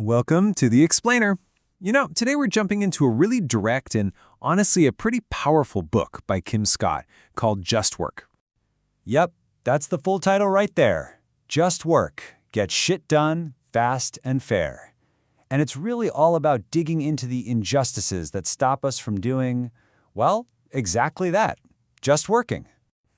Welcome to The Explainer. Today we're jumping into a really direct and honestly a pretty powerful book by Kim Scott called Just Work. Yep, that's the full title right there. Just Work. Get shit done, fast and fair. And it's really all about digging into the injustices that stop us from doing, well, exactly that. Just working.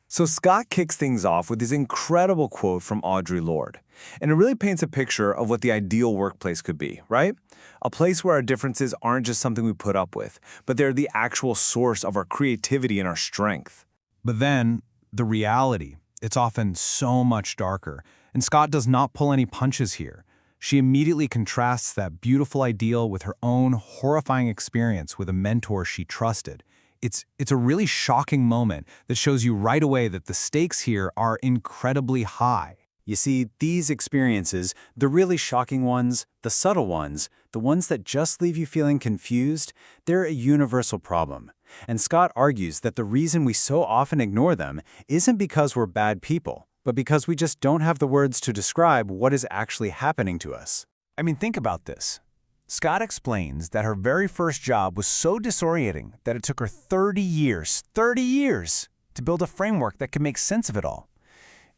So Scott kicks things off with this incredible quote from Audre Lorde. And it really paints a picture of what the ideal workplace could be, right? A place where our differences aren't just something we put up with, but they're the actual source of our creativity and our strength. But then, the reality, it's often so much darker. And Scott does not pull any punches here. She immediately contrasts that beautiful ideal with her own horrifying experience with a mentor she trusted. It's a really shocking moment that shows you right away that the stakes here are incredibly high. You see, these experiences, the really shocking ones, the subtle ones, the ones that just leave you feeling confused, they're a universal problem. And Scott argues that the reason we so often ignore them isn't because we're bad people, but because we just don't have the words to describe what is actually happening to us. Think about this. Scott explains that her very first job was so disorienting that it took her 30 years, to build a framework that could make sense of it all.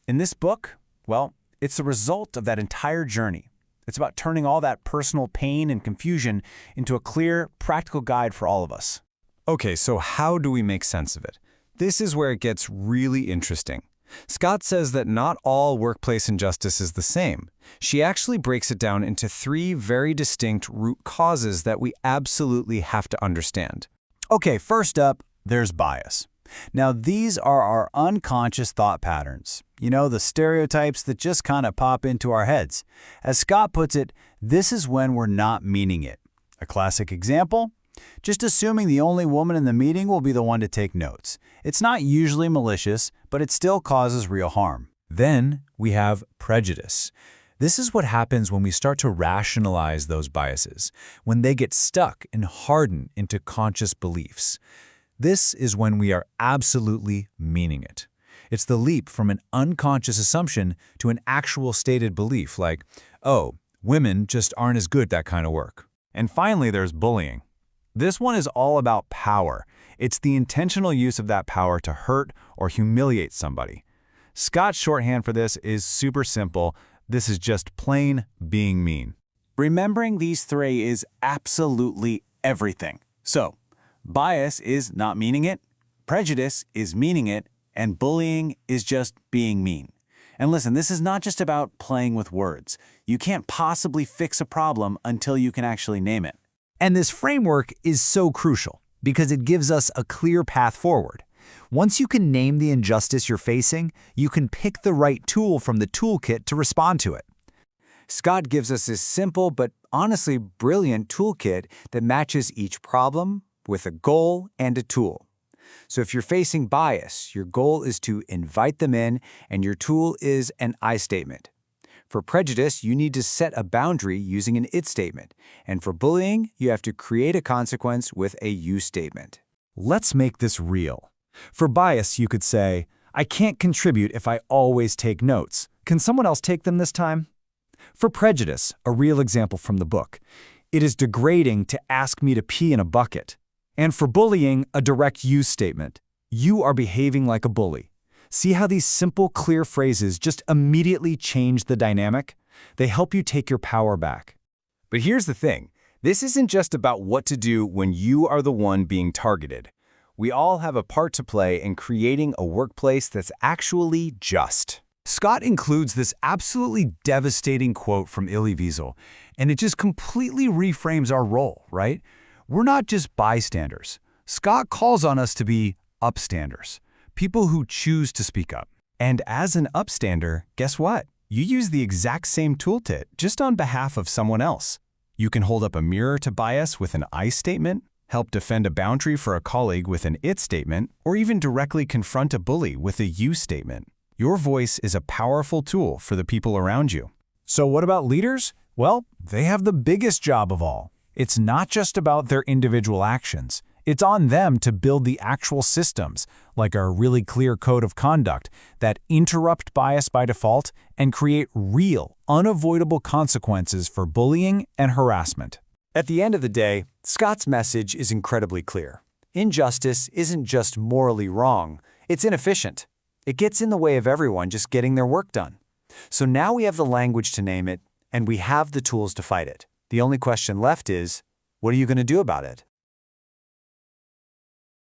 In this book, well, it's the result of that entire journey. It's about turning all that personal pain and confusion into a clear, practical guide for all of us. Okay, so how do we make sense of it? This is where it gets really interesting. Scott says that not all workplace injustice is the same. She actually breaks it down into 3 very distinct root causes that we absolutely have to understand. Okay, first up, there's bias. Now, these are our unconscious thought patterns. The stereotypes that just kind of pop into our heads. As Scott puts it, this is when we're not meaning it. A classic example? Just assuming the only woman in the meeting will be the one to take notes. It's not usually malicious, but it still causes real harm. Then we have prejudice. This is what happens when we start to rationalize those biases, when they get stuck and harden into conscious beliefs. This is when we are absolutely meaning it. It's the leap from an unconscious assumption to an actual stated belief like, oh, women just aren't as good at that kind of work. And finally, there's bullying. This one is all about power. It's the intentional use of that power to hurt or humiliate somebody. Scott's shorthand for this is super simple. This is just plain being mean. Remembering these 3 is absolutely everything. So, bias is not meaning it, prejudice is meaning it, and bullying is just being mean. And listen, this is not just about playing with words. You can't possibly fix a problem until you can actually name it. And this framework is so crucial because it gives us a clear path forward. Once you can name the injustice you're facing, you can pick the right tool from the toolkit to respond to it. Scott gives us this simple but honestly brilliant toolkit that matches each problem with a goal and a tool. So if you're facing bias, your goal is to invite them in, and your tool is an I statement. For prejudice, you need to set a boundary using an it statement. And for bullying, you have to create a consequence with a you statement. Let's make this real. For bias, you could say, I can't contribute if I always take notes. Can someone else take them this time? For prejudice, a real example from the book, it is degrading to ask me to pee in a bucket. And for bullying, a direct you statement. You are behaving like a bully. See how these simple, clear phrases just immediately change the dynamic? They help you take your power back. But here's the thing. This isn't just about what to do when you are the one being targeted. We all have a part to play in creating a workplace that's actually just. Scott includes this absolutely devastating quote from Elie Wiesel, and it just completely reframes our role, right? We're not just bystanders. Scott calls on us to be upstanders, people who choose to speak up. And as an upstander, guess what? You use the exact same toolkit, just on behalf of someone else. You can hold up a mirror to bias with an I statement, help defend a boundary for a colleague with an it statement, or even directly confront a bully with a you statement. Your voice is a powerful tool for the people around you. So what about leaders? Well, they have the biggest job of all. It's not just about their individual actions. It's on them to build the actual systems, like a really clear code of conduct, that interrupt bias by default and create real, unavoidable consequences for bullying and harassment. At the end of the day, Scott's message is incredibly clear. Injustice isn't just morally wrong, it's inefficient. It gets in the way of everyone just getting their work done. So now we have the language to name it, and we have the tools to fight it. The only question left is, what are you going to do about it?